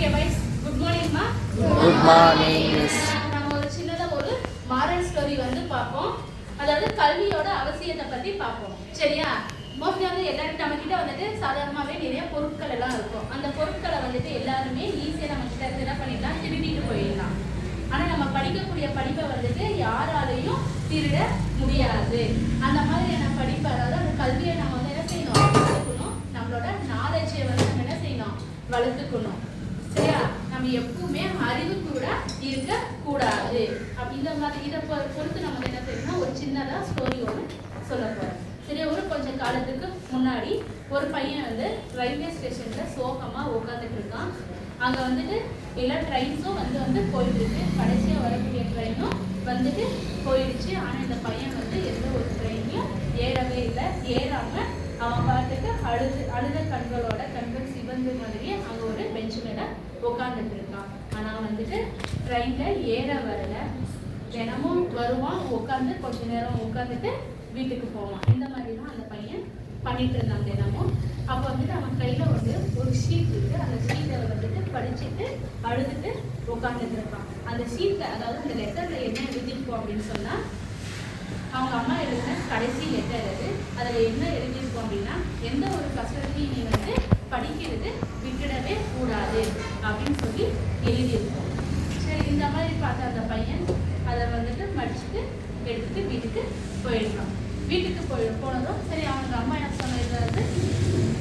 Okay பைஸ், good morning மா. Good morning miss. நம்ம ஒரு சின்னதா ஒரு மாரல் ஸ்டோரி வந்து பார்ப்போம். அதாவது கல்வியோட அவசியத்தை பத்தி பார்ப்போம். சரியா? மோஸ்ட்லி வந்து எல்லாரும் நம்ம கிட்ட வந்துட்டு சாதாரணமாகவே நிறைய பொருட்கள் எல்லாம் இருக்கும். அந்த பொருட்களை வந்துட்டு எல்லாருமே ஈஸியாக நம்ம கிட்ட இருந்து என்ன பண்ணிடலாம், திருடிட்டு போயிடலாம். ஆனால் நம்ம படிக்கக்கூடிய படிப்பை வந்துட்டு யாராலையும் திருட முடியாது. அந்த மாதிரியான படிப்பு, அதாவது அந்த கல்வியை நம்ம வந்து என்ன செய்யணும், வளர்த்துக்கணும். நம்மளோட நாலேஜை வந்து நம்ம என்ன செய்யணும், வளர்த்துக்கணும். சரியா? நம்ம எப்பவுமே அறிவு கூட இருக்க கூடாது. இந்த மாதிரி இதை பொறுத்து நம்ம என்ன செய்யணும்னா ஒரு சின்னதா ஸ்டோரி ஒன்று சொல்ல போறோம். சரியா? ஒரு கொஞ்ச காலத்துக்கு முன்னாடி ஒரு பையன் வந்து ரயில்வே ஸ்டேஷன்ல சோகமா உட்காந்துட்டு இருக்கான். அங்க வந்துட்டு எல்லா ட்ரெயின்ஸும் வந்து போயிட்டு இருக்கு. கடைசியா வரக்கூடிய ட்ரெயினும் வந்துட்டு போயிடுச்சு. ஆனா இந்த பையன் வந்து எந்த ஒரு ட்ரெயின்லையும் ஏறவே இல்லை. ஏறாம அவன் பாட்டுக்கு அழுத கண்கள் சிவந்து மாதிரியே அங்க ஒரு பெஞ்ச் மேல உட்காந்துட்டு இருக்கான். ஆனா வந்துட்டு ட்ரெயின்ல ஏற வரல. தினமும் வருவான், உட்காந்து கொஞ்ச நேரம் உட்காந்துட்டு வீட்டுக்கு போவான். இந்த மாதிரி தான் அந்த பையன் பண்ணிட்டு இருந்தான் தினமும். அப்போ வந்துட்டு அவன் கையில வந்து ஒரு ஷீட் இருக்கு. அந்த ஷீட்டை வந்துட்டு படிச்சுட்டு அழுதுட்டு உட்காந்துட்டு இருக்கான். அந்த ஷீட்ல, அதாவது அந்த லெட்டர்ல என்ன எழுதிருக்கோம் அப்படின்னு சொன்னா, அவங்க அம்மா எழுதின கடைசி லெட்டர் அது. அதில் என்ன எழுதியிருக்கோம் அப்படின்னா, எந்த ஒரு கஷ்டத்தையும் நீ வந்து படிக்கிறது விட்டுடவே கூடாது அப்படின்னு சொல்லி எழுதியிருக்கோம். சரி, இந்த மாதிரி பார்த்த அந்த பையன் அதை வந்துட்டு படிச்சுட்டு எடுத்துட்டு வீட்டுக்கு போயிடலாம். வீட்டுக்கு போனதும் சரி, அவங்க அம்மா என்ன சொன்னது,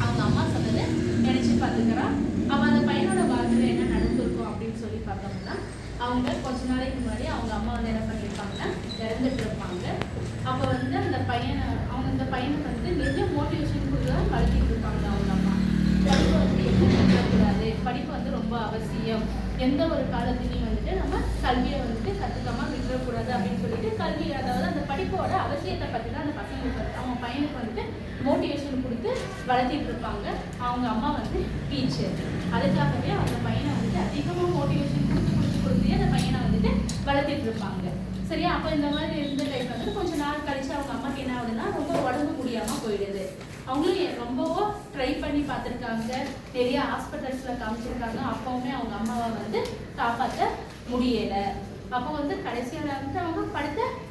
அவங்க அம்மா சொன்னதை நினைச்சு பார்த்துக்கிறான். அவன் அந்த பையனோட வாழ்க்கையில் என்ன நடந்திருக்கும் அப்படின்னு சொல்லி பார்த்தோம்னா, அவங்க கொஞ்ச நாளைக்கு முன்னாடி அவங்க அம்மா வந்து என்ன பண்ணியிருப்பாங்கன்னா இறந்துட்டு இருப்பாங்க. அப்போ வந்து அந்த பையனுக்கு வந்து நிறைய மோட்டிவேஷன் கொடுத்து வளர்த்திட்டு இருப்பாங்க அவங்க அம்மா. படிப்பு வந்து எப்பவும் விடக்கூடாது, படிப்பு வந்து ரொம்ப அவசியம், எந்த ஒரு காலத்திலையும் வந்துட்டு நம்ம கல்வியை வந்துட்டு கற்றுக்காம விட்டுறக்கூடாது அப்படின்னு சொல்லிட்டு கல்வி, அதாவது அந்த படிப்போட அவசியத்தை பற்றி தான் அந்த பசங்களுக்கு அவங்க பையனுக்கு வந்துட்டு மோட்டிவேஷன் கொடுத்து வளர்த்திட்டு இருப்பாங்க. அவங்க அம்மா வந்து டீச்சர். அதுக்காகவே அந்த பையனை வந்துட்டு அதிகமாக மோட்டிவேஷன் கொடுத்து அந்த பையனை வந்துட்டு வளர்த்திட்டு இருப்பாங்க. சரியா? அப்போ இந்த மாதிரி இருந்த டைம் வந்து கொஞ்ச நாள் கழிச்சு அவங்க அம்மாக்கு என்ன ஆகுதுன்னா ரொம்ப உடம்பு முடியாம போயிடுது. அவங்களும் ரொம்பவோ ட்ரை பண்ணி பார்த்துருக்காங்க, நிறைய ஹாஸ்பிட்டல்ஸ்ல காமிச்சிருக்காங்க. அப்பவுமே அவங்க அம்மாவை வந்து காப்பாற்ற முடியல. அப்போ வந்து கடைசியாக வந்து அவங்க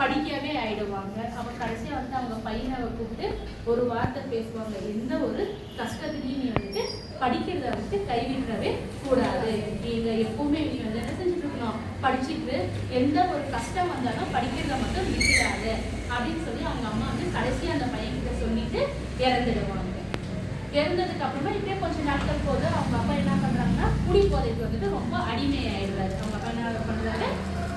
படிக்கவே ஆயிடுவாங்க. அப்போ கடைசியாக வந்து அவங்க பையனை கூப்பிட்டு ஒரு வார்த்தை பேசுவாங்க, எந்த ஒரு கஷ்டத்துலையும் நீ வந்துட்டு படிக்கிறத வந்துட்டு கைவிடவே கூடாது. நீங்க எப்பவுமே நீ வந்து என்ன செஞ்சுட்டு இருக்கணும், படிச்சுட்டு எந்த ஒரு கஷ்டம் வந்தாலும் படிக்கிறத மட்டும் விட்டுடாது அப்படின்னு சொல்லி அவங்க அம்மா வந்து கடைசியாக அந்த பையன்கிட்ட சொல்லிட்டு இறந்துடுவாங்க. இறந்ததுக்கு அப்புறமா இப்படியே கொஞ்சம் நாட்கள் போது அவங்க அப்பா என்ன பண்றாங்கன்னா குடி போதைக்கு வந்துட்டு ரொம்ப அடிமை ஆயிடுறாரு. அவங்க அப்பா என்ன பண்றாரு,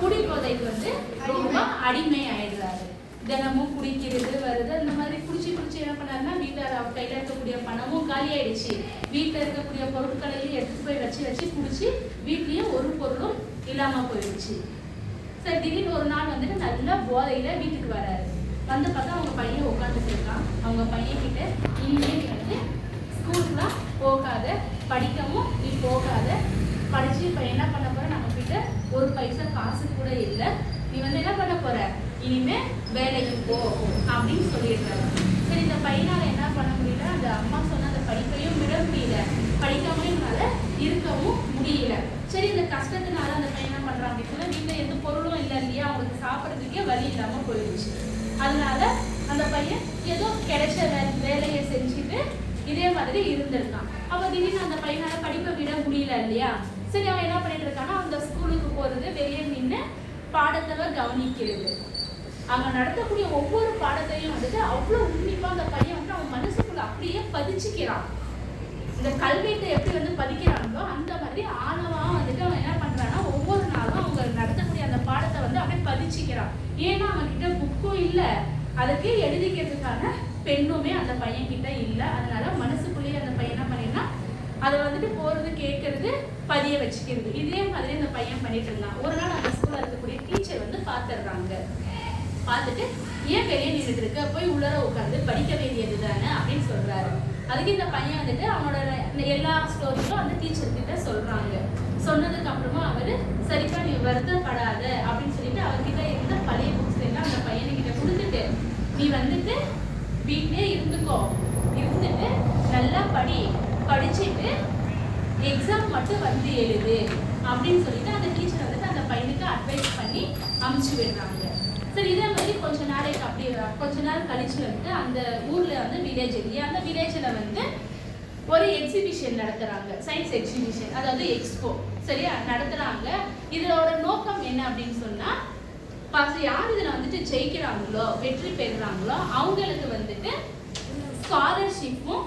குடி போதைக்கு வந்து ரொம்ப அடிமை ஆயிடுறாரு. தினமும் குடிக்கிறது வருது. இந்த மாதிரி குடிச்சு என்ன பண்ணாருன்னா, வீட்டில் அவர் கையில இருக்கக்கூடிய பணமும் காலி ஆயிடுச்சு. வீட்டில் இருக்கக்கூடிய பொருட்களையும் எடுத்து போய் வச்சு குடிச்சு வீட்லயும் ஒரு பொருளும் இல்லாம போயிடுச்சு. சரி, திடீர்னு ஒரு நாள் வந்துட்டு நல்லா போதையில வீட்டுக்கு வராரு. வந்து பார்த்தா அவங்க பையன் உட்காந்துட்டு இருக்கான். அவங்க பையன் கிட்ட, இனிமே நீ வந்து ஸ்கூலுக்குலாம் போகாத, படிக்கவும் நீ போகாத, படிச்சு இப்போ என்ன பண்ண போற, நம்ம கிட்ட ஒரு பைசா காசு கூட இல்லை, நீ வந்து என்ன பண்ண போற, இனிமே வேலைக்கு போ அப்படின்னு சொல்லிடுறாரு. சரி, இந்த பையனால என்ன பண்ண முடியல, அந்த அம்மா சொன்ன அந்த படிப்பையும் விட முடியல, படிக்காம என்னால இருக்கவும் முடியல. சரி, இந்த கஷ்டத்தினால அந்த பையன் என்ன பண்றான் அப்படின்னா, வீட்டில் எந்த பொருளும் இல்லை இல்லையா, அவங்களுக்கு சாப்பிட்றதுக்கே வழி இல்லாம போயிடுச்சு. அதனால அந்த பையன் ஏதோ கிடைச்ச வேலையை செஞ்சுட்டு இதே மாதிரி இருந்திருக்கான். அப்ப திடீர்னு அந்த பையனால படிப்பை விட முடியல இல்லையா. சரி, அவன் என்ன பண்ணிட்டு இருக்கான்னா, அந்த ஸ்கூலுக்கு போறது, வெளியே நின்று பாடத்தை கவனிக்கிறது. அங்க நடத்தக்கூடிய ஒவ்வொரு பாடத்தையும் வந்துட்டு அவ்வளவு உன்னிப்பா அந்த பையன் வந்து அவன் மனசுக்குள்ள அப்படியே பதிச்சுக்கிறான். இந்த கல்வியை எப்படி வந்து பதிக்கிறாங்களோ அந்த மாதிரி ஆழமா வந்துட்டு அவன் என்ன பண்றான்னா, ஒவ்வொரு நாளும் அவங்க நடத்தக்கூடிய அந்த பாடத்தை வந்து அப்படியே பதிச்சுக்கிறான். ஏன்னா அவன் கிட்ட புக்கும் இல்லை, அதுக்கு எழுதிக்கிறதுக்கான பெண்ணுமே அந்த பையன் கிட்ட இல்லை. அதனால மனசுக்குள்ளேயே அந்த பையன் என்ன பண்ணினா, அதை வந்துட்டு போறது கேட்கறது பதிய வச்சுக்கிறது. இதே மாதிரி அந்த பையன் பண்ணிட்டு இருந்தான். ஒரு நாள் அந்த ஸ்கூல்ல இருக்கக்கூடிய டீச்சர் வந்து பார்த்துடுறாங்க. பார்த்துட்டு, ஏன் வெளியே நின்றுட்டு இருக்க, போய் உள்ளர உட்காந்து படிக்க வேண்டியது தானே அப்படின்னு சொல்றாரு. அதுக்கு இந்த பையன் வந்துட்டு அவனோட எல்லா ஸ்டோரியும் அந்த டீச்சர் கிட்ட சொல்றாங்க. சொன்னதுக்கு அப்புறமா அவரு, சரிப்பா நீ வருத்தப்படாத அப்படின்னு சொல்லிட்டு அவர்கிட்ட இருந்த பழைய புக்ஸ் எல்லாம் அந்த பையனுக்கிட்ட கொடுத்துட்டு, நீ வந்துட்டு வீட்டிலே இருந்துக்கோ, இருந்துட்டு நல்லா படிச்சுட்டு எக்ஸாம் மட்டும் வந்து எழுது அப்படின்னு சொல்லிட்டு அந்த டீச்சர் வந்துட்டு அந்த பையனுக்கு அட்வைஸ் பண்ணி அமுச்சு விடுறாங்க. சரி, இதே மாதிரி கொஞ்ச நாள் கழிச்சு வந்துட்டு அந்த ஊர்ல வந்து வில்லேஜ் இல்லையா, அந்த வில்லேஜில் வந்து ஒரு எக்ஸிபிஷன் நடத்துறாங்க, சயின்ஸ் எக்ஸிபிஷன், அதாவது எக்ஸ்போ. சரியா, நடத்துறாங்க. இதோட நோக்கம் என்ன அப்படின்னு சொன்னா, யார் இதுல வந்துட்டு ஜெயிக்கிறாங்களோ, வெற்றி பெறுறாங்களோ அவங்களுக்கு வந்துட்டு ஸ்காலர்ஷிப்பும்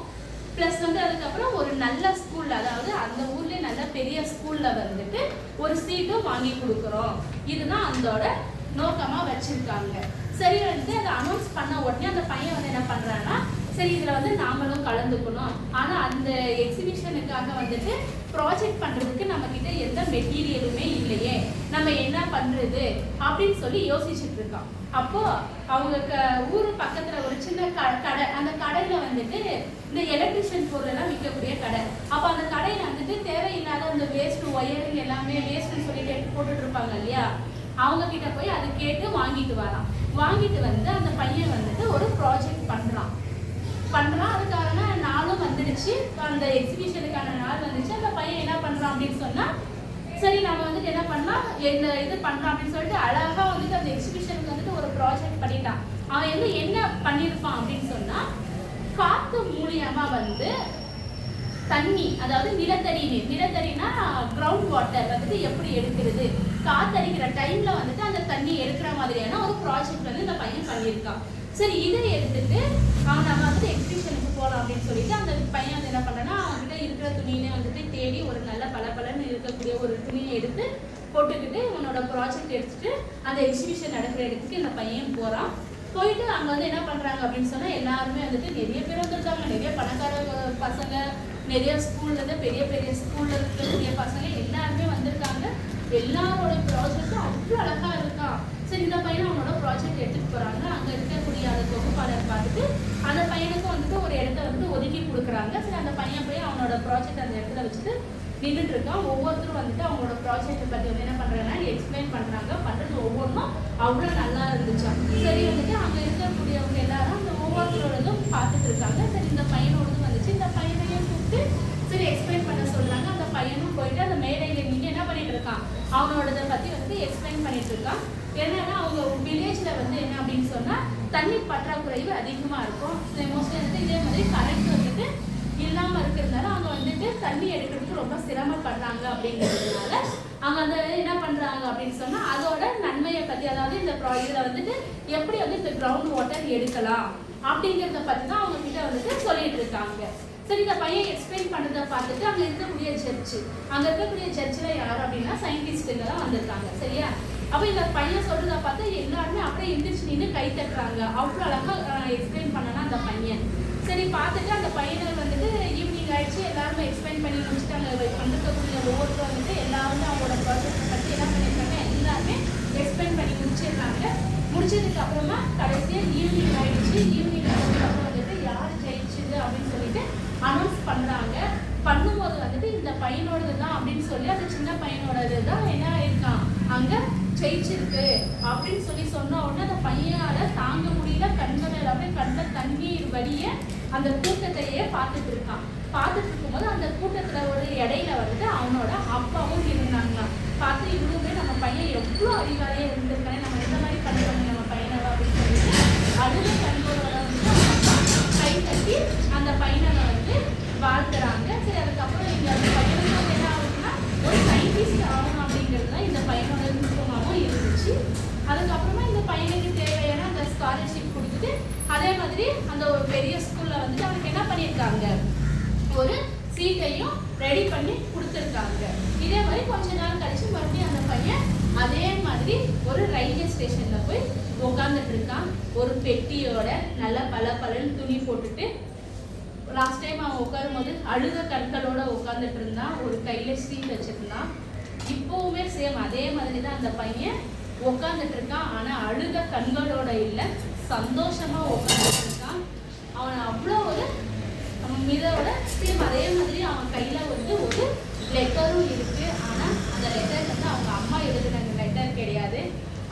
ப்ளஸ் வந்து அதுக்கப்புறம் ஒரு நல்ல ஸ்கூல்ல, அதாவது அந்த ஊர்ல நல்ல பெரிய ஸ்கூல்ல வந்துட்டு ஒரு சீட்டும் வாங்கி கொடுக்குறோம். இதுதான் அதோட நோக்கமா வச்சிருக்காங்க. சரி, வந்து அதை அனௌன்ஸ் பண்ண உடனே அந்த பையன் வந்து என்ன பண்றான்னா, சரி இதுல வந்து நாமளும் கலந்துக்கணும், ஆனா அந்த எக்ஸிபிஷனுக்காக வந்துட்டு ப்ராஜெக்ட் பண்றதுக்கு நம்ம கிட்ட எந்த மெட்டீரியலுமே இல்லையே, நம்ம என்ன பண்றது அப்படின்னு சொல்லி யோசிச்சுட்டு இருக்கான். அப்போ அவங்க ஊர் பக்கத்துல ஒரு சின்ன கடை, அந்த கடையில வந்துட்டு இந்த எலக்ட்ரிஷியன் பொருள் எல்லாம் விற்கக்கூடிய கடை. அப்போ அந்த கடையில வந்துட்டு தேவையில்லாத அந்த வேஸ்ட் ஒயரிங் எல்லாமே வேஸ்ட்னு சொல்லிட்டு எடுத்து போட்டுட்டு இருப்பாங்க இல்லையா, அவங்க கிட்ட போய் அது கேட்டு வாங்கிட்டு வரான். வாங்கிட்டு வந்து அந்த பையன் வந்துட்டு ஒரு ப்ராஜெக்ட் பண்றான். அதுக்கான நாளும் வந்துடுச்சு, அந்த எக்ஸிபிஷனுக்கான நாள் வந்துச்சு. அந்த பையன் என்ன பண்றான் அப்படின்னு சொன்னா, சரி நம்ம வந்துட்டு என்ன பண்ணலாம், இந்த இது பண்றான் அப்படின்னு சொல்லிட்டு அழகா வந்துட்டு அந்த எக்ஸிபிஷனுக்கு வந்துட்டு ஒரு ப்ராஜெக்ட் பண்ணிட்டான். அவன் வந்து என்ன பண்ணிருப்பான் அப்படின்னு சொன்னா, காத்து மூலியமா வந்து தண்ணி, அதாவது நிலத்தடி நீர், நிலத்தடினா கிரவுண்ட் வாட்டர் வந்துட்டு எப்படி எடுக்கிறது, காத்தடிக்கிற டைம்ல வந்துட்டு அந்த தண்ணி எடுக்கிற மாதிரியான ஒரு ப்ராஜெக்ட் வந்து இந்த பையன் பண்ணியிருக்கான். சரி, இதை எடுத்துட்டு அவன் நம்ம வந்துட்டு எக்ஸிபிஷனுக்கு போகலாம் அப்படின்னு சொல்லிட்டு அந்த பையன் வந்து என்ன பண்ணனா, அவன்கிட்ட இருக்கிற துணியை வந்துட்டு தேடி ஒரு நல்ல பலன்னு இருக்கக்கூடிய ஒரு துணியை எடுத்து போட்டுக்கிட்டு இவனோட ப்ராஜெக்ட் எடுத்துட்டு அந்த எக்ஸிபிஷன் நடக்கிற இடத்துக்கு இந்த பையன் போறான். போயிட்டு அங்க வந்து என்ன பண்றாங்க அப்படின்னு சொன்னா, எல்லாருமே வந்துட்டு நிறைய பேர் வந்திருக்காங்க, நிறைய பணக்கார பசங்க, நிறைய ஸ்கூல்ல இருந்து பெரிய ஸ்கூல்ல இருக்கக்கூடிய பசங்க எல்லாருமே வந்திருக்காங்க. எல்லாரோட ப்ராஜெக்டும் அவ்வளோ அழகா இருக்கான். சரி, இந்த பையனை அவனோட ப்ராஜெக்ட் எடுத்துட்டு போறாங்க. அங்க இருக்கக்கூடிய அந்த தொகுப்பாளர் பார்த்துட்டு அந்த பையனுக்கு வந்துட்டு ஒரு இடத்த வந்து ஒதுக்கி கொடுக்குறாங்க. சரி, அந்த பையன் போய் அவனோட ப்ராஜெக்ட் அந்த இடத்துல வச்சுட்டு நின்றுட்டு இருக்கான். ஒவ்வொருத்தரும் வந்துட்டு அவங்களோட ப்ராஜெக்டை பத்தி வந்து என்ன பண்றாங்கன்னா எக்ஸ்பிளைன் பண்றாங்க. பண்றது ஒவ்வொன்றும் அவ்வளோ நல்லா இருந்துச்சா. சரி, வந்துட்டு அங்க இருக்கக்கூடியவங்க எல்லாரும் அந்த ஒவ்வொருத்தரோடதும் பார்த்துட்டு இருக்காங்க. சரி, இந்த பையனோடதும் வந்துச்சு. இந்த பையனையும் கூப்பிட்டு சரி எக்ஸ்பிளைன் பண்ண சொல்றாங்க. அந்த பையனும் போயிட்டு அந்த மேடையில நீங்க என்ன பண்ணிட்டு இருக்கான், அவனோடதை பத்தி வந்து எக்ஸ்பிளைன் பண்ணிட்டு இருக்கான். என்னன்னா, அவங்க வில்லேஜ்ல வந்து என்ன அப்படின்னு சொன்னா தண்ணி பற்றாக்குறைவு அதிகமா இருக்கும். மோஸ்ட்லி வந்துட்டு இதே மாதிரி கரண்ட் வந்துட்டு இல்லாம இருக்கிறதுனால அவங்க வந்துட்டு தண்ணி எடுக்கிறதுக்கு ரொம்ப சிரமப்படுறாங்க. அப்படிங்கிறதுனால அவங்க அந்த என்ன பண்றாங்க அப்படின்னு சொன்னா, அதோட நன்மையை பத்தி, அதாவது இந்த இதுல வந்துட்டு எப்படி வந்து இந்த கிரவுண்ட் வாட்டர் எடுக்கலாம் அப்படிங்கிறத பத்தி தான் அவங்க கிட்ட வந்துட்டு சொல்லிட்டு இருக்காங்க. சரி, இந்த பையன் எக்ஸ்பிளைன் பண்றதை பார்த்துட்டு அங்க இருக்கக்கூடிய சர்ச்சில் யார் அப்படின்னா சயின்டிஸ்டுங்க தான் வந்திருக்காங்க. சரியா, அப்போ இந்த பையன் சொல்றதை பார்த்து எல்லாருமே அப்படியே எந்திரிச்சு நின்று கை தட்டுறாங்க. அவ்வளோ அழகா எக்ஸ்பிளைன் பண்ணனா அந்த பையன். சரி, பார்த்துட்டு அந்த பையனை வந்துட்டு ஈவினிங் ஆயிடுச்சு, எல்லாருமே எக்ஸ்பிளைன் பண்ணி முடிச்சுட்டாங்க. வந்திருக்கக்கூடிய ஒவ்வொருத்தரும் வந்துட்டு எல்லாருமே அவங்களோட ப்ராஜெக்டை பற்றி என்ன பண்ணியிருக்காங்க, எல்லாருமே எக்ஸ்பிளைன் பண்ணி முடிச்சிடுறாங்க. முடிச்சதுக்கு அப்புறமா கடைசியாக ஈவினிங் ஆயிடுச்சு. ஈவினிங் ஆனதுக்கப்புறம் வந்துட்டு யார் ஜெயிச்சுது அப்படின்னு சொல்லிட்டு அனௌன்ஸ் பண்றாங்க. பண்ணும்போது வந்துட்டு இந்த பையனோடது தான் அப்படின்னு சொல்லி அந்த சின்ன பையனோடது தான் என்ன ஆயிருக்கான், அங்க ஜெயிச்சிருக்கு அப்படின்னு சொல்லி சொன்ன உடனே அந்த பையனால தாங்க முடியல. கண்கள் எல்லாமே கண்ட தண்ணீர் வடிய அந்த கூட்டத்தையே பார்த்துட்டு இருக்கான். பார்த்துட்டு இருக்கும்போது அந்த கூட்டத்துல ஒரு இடையில வந்துட்டு அவனோட அப்பாவும் இருந்தாங்க. பார்த்து இவங்களுமே நம்ம பையன் எவ்வளோ அறிவாளியே இருந்திருக்கானே, நம்ம எந்த மாதிரி பண்ணுவாங்க நம்ம பையனை அப்படின்னு சொல்லிட்டு அழுத கண்களோட வந்து கை தட்டி அந்த பையனை வந்து வாழ்த்துறாங்க. சரி, அதுக்கப்புறம் இந்த பையனுக்கு வந்து என்ன ஆகுதுன்னா ஒரு சயின்டிஸ்ட் ஆகணும் அப்படிங்கிறது தான் இந்த பையனோட விருப்பமாகவும் இருந்துச்சு. அதுக்கப்புறமா இந்த பையனுக்கு தேவையான அந்த ஸ்காலர்ஷிப் கொடுத்துட்டு அதே மாதிரி அந்த ஒரு பெரிய ஸ்கூல்ல வந்துட்டு அவனுக்கு என்ன பண்ணியிருக்காங்க, ஒரு சீட்டையும் ரெடி பண்ணி கொடுத்துருக்காங்க. இதே மாதிரி கொஞ்ச நாள் கழிச்சு மறுபடியும் அந்த பையன் அதே மாதிரி ஒரு ரயில்வே ஸ்டேஷன்ல போய் உட்காந்துட்டு இருக்கான். ஒரு பெட்டியோட நல்ல பலன்னு துணி போட்டுட்டு. லாஸ்ட் டைம் அவன் உட்காரும் போது அழுத கண்களோட உட்காந்துட்டு இருந்தான். ஒரு கையில சீட் வச்சிருந்தான். இப்போவுமே சேம் அதே மாதிரி தான் அந்த பையன் உட்காந்துட்டு இருக்கான். ஆனா அழுத கண்களோட இல்லை, சந்தோஷமா உட்காந்துட்டு இருக்கான். அவன் அவ்வளோ ஒரு இதோட சேம் அதே மாதிரி அவன் கையில வந்து ஒரு லெட்டரும் இருக்கு. ஆனா அந்த லெட்டர் வந்து அவங்க அம்மா எழுதுன லெட்டர் கிடையாது.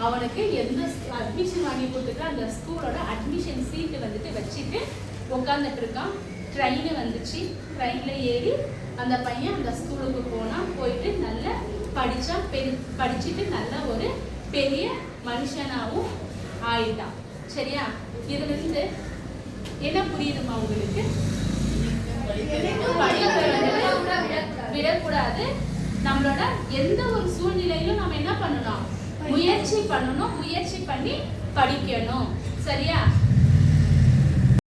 அவனுக்கு எந்த அட்மிஷன் வாங்கி கொடுத்துட்டு அந்த ஸ்கூலோட அட்மிஷன் சீட்டு வந்துட்டு வச்சுட்டு உட்காந்துட்டு இருக்கான். ட்ரெயின் வந்துச்சு. ட்ரெயின்ல ஏறி அந்த பையன் அந்த ஸ்கூலுக்கு போயிட்டு நல்லா படிச்சுட்டு நல்ல ஒரு பெரிய மனுஷனாவும் ஆயிட்டான். சரியா? இதுல இருந்து என்ன புரியுதுமா உங்களுக்கு? விடக்கூடாது. நம்மளோட எந்த ஒரு சூழ்நிலையிலும் நம்ம என்ன பண்ணணும்? முயற்சி பண்ணணும். முயற்சி பண்ணி படிக்கணும். சரியா?